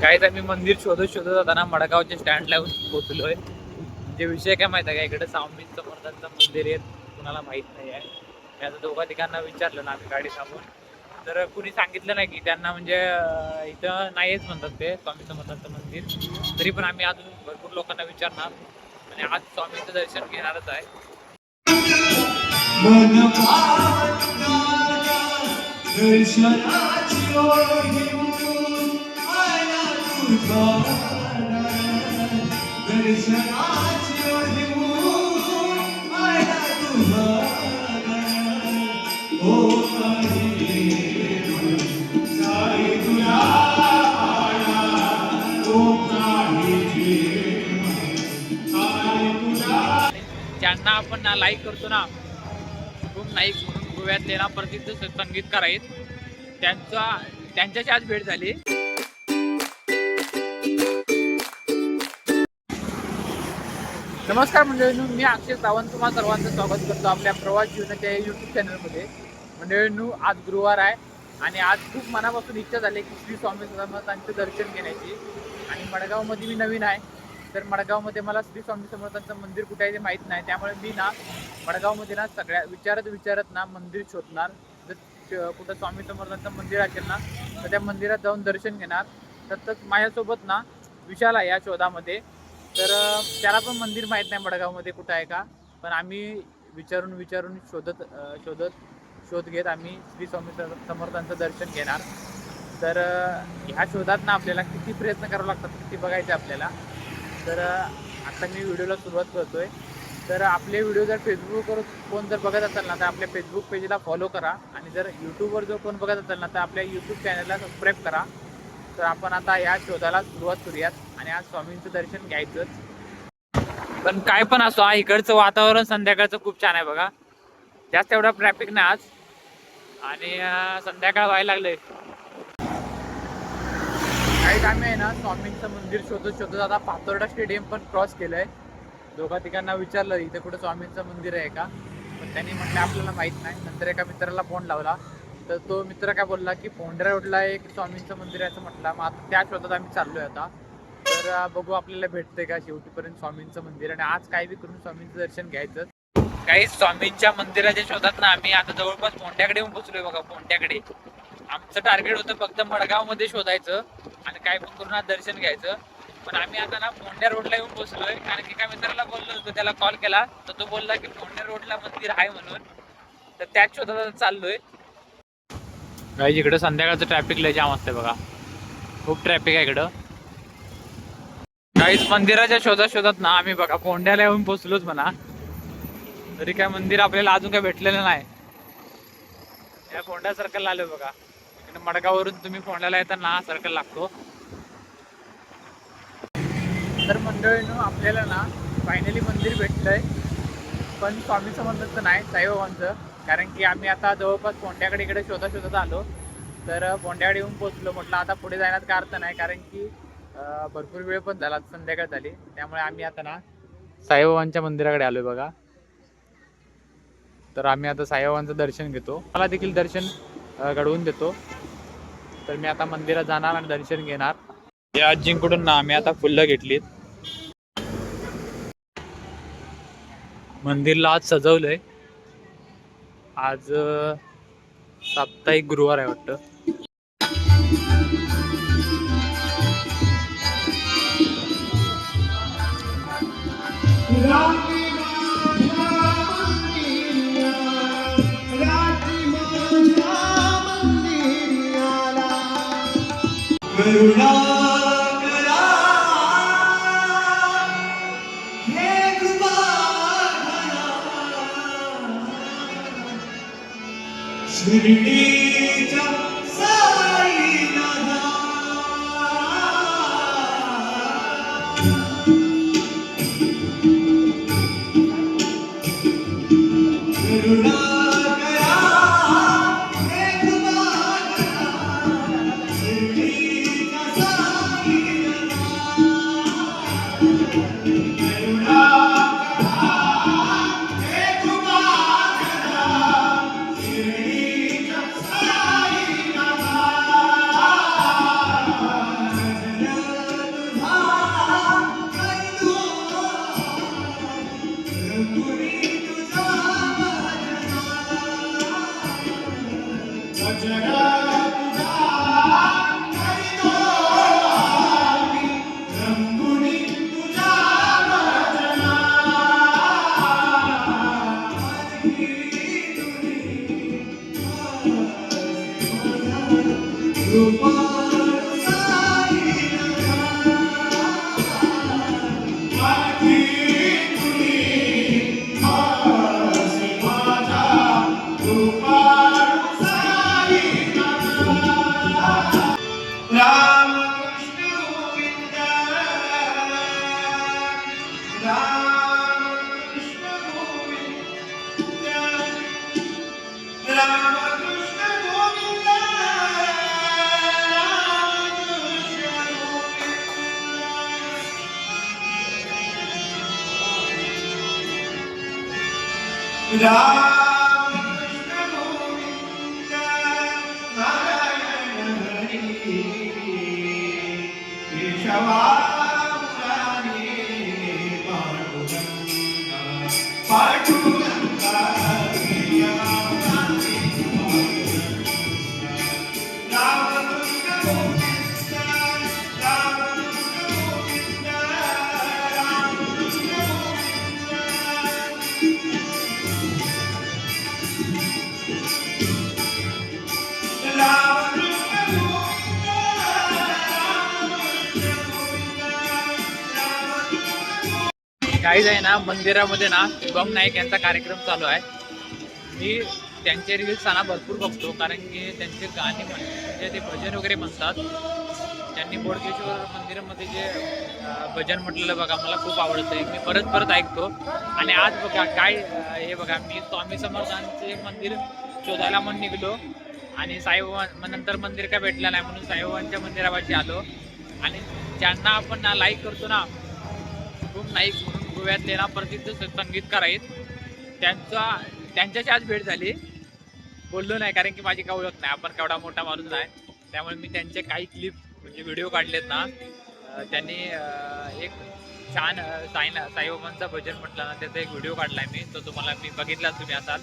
काहीच आम्ही मंदिर शोधत जाताना मडगावच्या स्टँडला येऊन पोहोचलोय. म्हणजे विषय काय माहिती आहे का, इकडे स्वामी समर्थांचं मंदिर आहे, कुणाला माहित नाही आहे. मी आता दोघा ठिकाणा विचारलं ना आम्ही गाडी थांबून, तर कुणी सांगितलं नाही की त्यांना म्हणजे इथं नाहीच म्हणतात ते स्वामी समर्थांचं मंदिर. तरी पण आम्ही अजून भरपूर लोकांना विचारणार आणि आज स्वामींचं दर्शन घेणारच आहे. ज्यांना आपण ना लाईक करतो ना, शुभम नाईक म्हणून गोव्यातले ना प्रसिद्ध संगीतकार आहेत, त्यांच्याशी आज भेट झाली. नमस्कार मंडळींनो, मी अक्षय सावंत तुम्हाला सर्वांचं स्वागत करतो आपल्या प्रवास जीवनाच्या यूट्यूब चॅनलमध्ये. मंडळींनो, आज गुरुवार आहे आणि आज खूप मनापासून इच्छा झाली की श्री स्वामी समर्थांचे दर्शन घेण्याची. आणि मडगावमध्ये मी नवीन आहे, तर मडगावमध्ये मला श्री स्वामी समर्थांचं मंदिर कुठे आहे ते माहीत नाही. त्यामुळे मी ना मडगावमध्ये ना सगळ्या विचारत ना मंदिर शोधणार. जर कुठं स्वामी समर्थांचं मंदिर असेल ना तर त्या मंदिरात जाऊन दर्शन घेणार. तर माझ्यासोबत ना विशाल आहे या शोधामध्ये. तर त्याला पण मंदिर माहीत नाही मडगावमध्ये कुठं आहे का, पण आम्ही विचारून शोध घेत आम्ही श्री स्वामी समर्थांचं दर्शन घेणार. तर ह्या शोधात ना आपल्याला किती प्रयत्न करावे लागतात किती बघायचे आपल्याला. तर आता मी व्हिडिओला सुरुवात करतोय. तर आपले व्हिडिओ जर फेसबुकवर कोण जर बघत असेल ना तर आपल्या फेसबुक पेजला फॉलो करा, आणि जर यूट्यूबवर जो कोण बघत असेल ना तर आपल्या यूट्यूब चॅनलला सबस्क्राईब करा. तर आपण आता या शोधाला सुरुवात करूयात आणि आज स्वामींचं दर्शन घ्यायचंच. पण काय पण असो, इकडचं वातावरण संध्याकाळचं खूप छान आहे बघा. जास्त एवढा ट्रॅफिक नाही आज, आणि संध्याकाळ व्हायला लागले. काही आम्ही आहे ना स्वामींचं मंदिर शोधत आता पातोर्डा स्टेडियम पण क्रॉस केलंय. दोघा ठिकाणा विचारलं इथे कुठं स्वामींचं मंदिर आहे का, पण त्यांनी म्हटलं आपल्याला माहित नाही. नंतर एका मित्राला फोन लावला तर तो मित्र काय बोलला की पोंढरा रोडला एक स्वामींचं मंदिर आहे असं म्हटलं. मग आता त्या शोधात आम्ही चाललोय आता. तर बघू आपल्याला भेटते का शेवटीपर्यंत स्वामींचं मंदिर, आणि आज काही बी करून स्वामींचं दर्शन घ्यायचं. काही स्वामींच्या मंदिराच्या शोधात ना आम्ही आता जवळपास पोंढ्याकडे येऊन पोहोचलोय बघा. पोंढ्याकडे आमचं टार्गेट होतं फक्त मडगावमध्ये शोधायचं आणि काय पण करून आज दर्शन घ्यायचं. पण आम्ही आता ना पोंढ्या रोडला येऊन पोहोचलोय, कारण की एका मित्राला बोललो होतो, त्याला कॉल केला तर तो बोलला की पोंढ्या रोडला मंदिर आहे म्हणून. तर त्याच शोधात चाललोय. काही इकडं संध्याकाळचं ट्रॅफिक लय जाम असते बघा, खूप ट्रॅफिक आहे इकडं. काहीच मंदिराच्या शोधात ना आम्ही बघा पोंढ्याला येऊन पोहोचलोच म्हणा. तरी काय मंदिर आपल्याला अजून काय भेटलेलं नाही. या फोंडा सर्कल आलोय बघा. इकडे मडगाववरून तुम्ही फोंड्याला येताना हा सर्कल लागतो. तर मंडळींनो, आपल्याला ना फायनली मंदिर भेटलंय, पण स्वामी समर्थांचं नाही, साईबाबांचं. कारण की आम्ही आता जवळपास पोंढ्याकडे इकडे शोधत आलो. तर पोंढ्याकडे येऊन पोहोचलो. म्हटलं आता पुढे जाण्यात काय अर्थ नाही, कारण की भरपूर वेळ पण झाला, संध्याकाळ झाली. त्यामुळे आम्ही आता ना साईबाबांच्या मंदिराकडे आलोय बघा. तर आम्ही आता साईबाबांचं दर्शन घेतो, मला देखील दर्शन घडवून देतो. तर मी आता मंदिरात जाणार आणि दर्शन घेणार. या आजींकडून ना आम्ही आता फुलं घेतलीत. मंदिरला आज सजवलंय. आज साप्ताहिक गुरुवार आहे वाटतं. शिर्डीच्या साईनाथा करुणा करा, हे कृपा करा, शिर्डीच्या साईनाथा करुणा गजरा तुझा करीतो आम्ही रंगुनी तुझ्या भजना राम कृष्ण गोविंद राम कृष्ण गोविंद राम कृष्ण गोविंद राम कृष्ण गोविंद राम कृष्ण गोविंद नारायण हरी केशवा मुरारी पांडुरंगा केशवा मुरारी राम कृष्ण गोविंद राम कृष्ण गोविंद राम कृष्ण गोविंद राम कृष्ण गोविंद काही आहे ना मंदिरामध्ये ना शुभम नाईक यांचा कार्यक्रम चालू आहे. मी त्यांचे रील्स ना भरपूर बघतो कारण की त्यांचे गाणे म्हणजे ते भजन वगैरे म्हणतात. त्यांनी बोडकेश्वर मंदिरामध्ये जे भजन म्हटलेलं बघा मला खूप आवडतं आहे. मी परत परत ऐकतो आणि आज बघा काय हे बघा मी स्वामी समर्थांचे मंदिर शोधायला म्हणून निघलो आणि साईबाबा नंतर मंदिर काय भेटलं नाही म्हणून साईबाबांच्या मंदिरापाशी आलो आणि ज्यांना आपण ना लाईक करतो ना शुभम नाईक म्हणून गोव्यातले ना प्रसिद्ध संगीतकार आहेत त्यांच्याशी आज भेट झाली. बोललो नाही कारण की माझी काही ओळख नाही, आपण केवढा मोठा माणूस नाही, त्यामुळे मी त्यांचे काही क्लिप म्हणजे व्हिडिओ काढलेत ना. त्यांनी एक छान साईबाबांचा भजन म्हटलं ना त्याचा एक व्हिडिओ काढलाय मी, तो तुम्हाला मी बघितला तुम्ही असाल.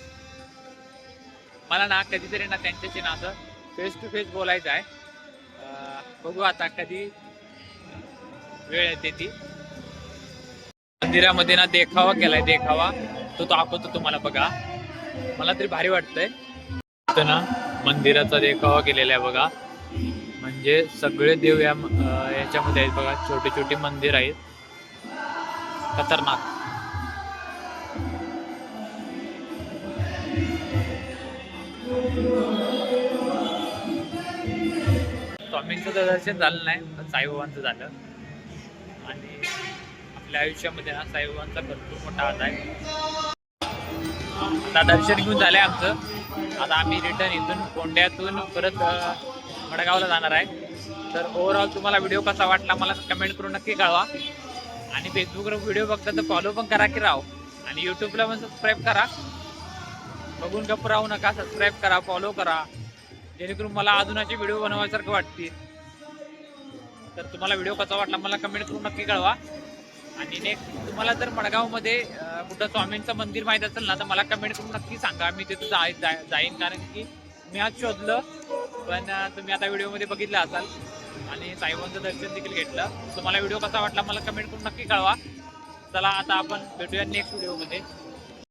मला ना कधीतरी ना त्यांच्याशी ना असं फेस टू फेस बोलायचं आहे. बघू आता कधी वेळ येते ती. मंदिरामध्ये ना देखावा केलाय, देखावा तो दाखवतो तुम्हाला बघा. मला तरी भारी वाटतंय. इथं ना मंदिराचा देखावा केलेला आहे बघा. म्हणजे सगळे देव याच्यामध्ये आहेत बघा. छोटे छोटे मंदिर आहेत, खतरनाक. स्वामींचं तर दर्शन झालं नाही पण साईबाबांचं झालं. आणि आपल्या आयुष्यामध्ये ना साईबाबांचा भरपूर मोठा हात आहे. आता दर्शन घेऊन झालंय आमचं. आता आम्ही रिटर्न इथून कोंड्यातून परत मडगावला जाणार आहे. तर ओव्हरऑल तुम्हाला व्हिडिओ कसा वाटला मला कमेंट करून नक्की कळवा. आणि फेसबुकवर व्हिडिओ बघता तर फॉलो पण करा की राव. आणि यूट्यूबला पण सबस्क्राईब करा. बघून गप्प राहू नका, सबस्क्राईब करा, फॉलो करा, जेणेकरून मला अजूनचे व्हिडिओ बनवायसारखं वाटतील. तर तुम्हाला व्हिडिओ कसा वाटला मला कमेंट करून नक्की कळवा. आणि नेक्स्ट तुम्हाला जर मडगावमध्ये कुठं स्वामींचं मंदिर माहीत असेल ना तर मला कमेंट करून नक्की सांगा. मी तिथं जाईन कारण की मी आज शोधलं पण तुम्ही आता व्हिडिओमध्ये बघितलं असाल आणि साईबाबांचं दर्शन देखील घेतलं. तुम्हाला व्हिडिओ कसा वाटला मला कमेंट करून नक्की कळवा. चला आता आपण भेटूया नेक्स्ट व्हिडिओमध्ये.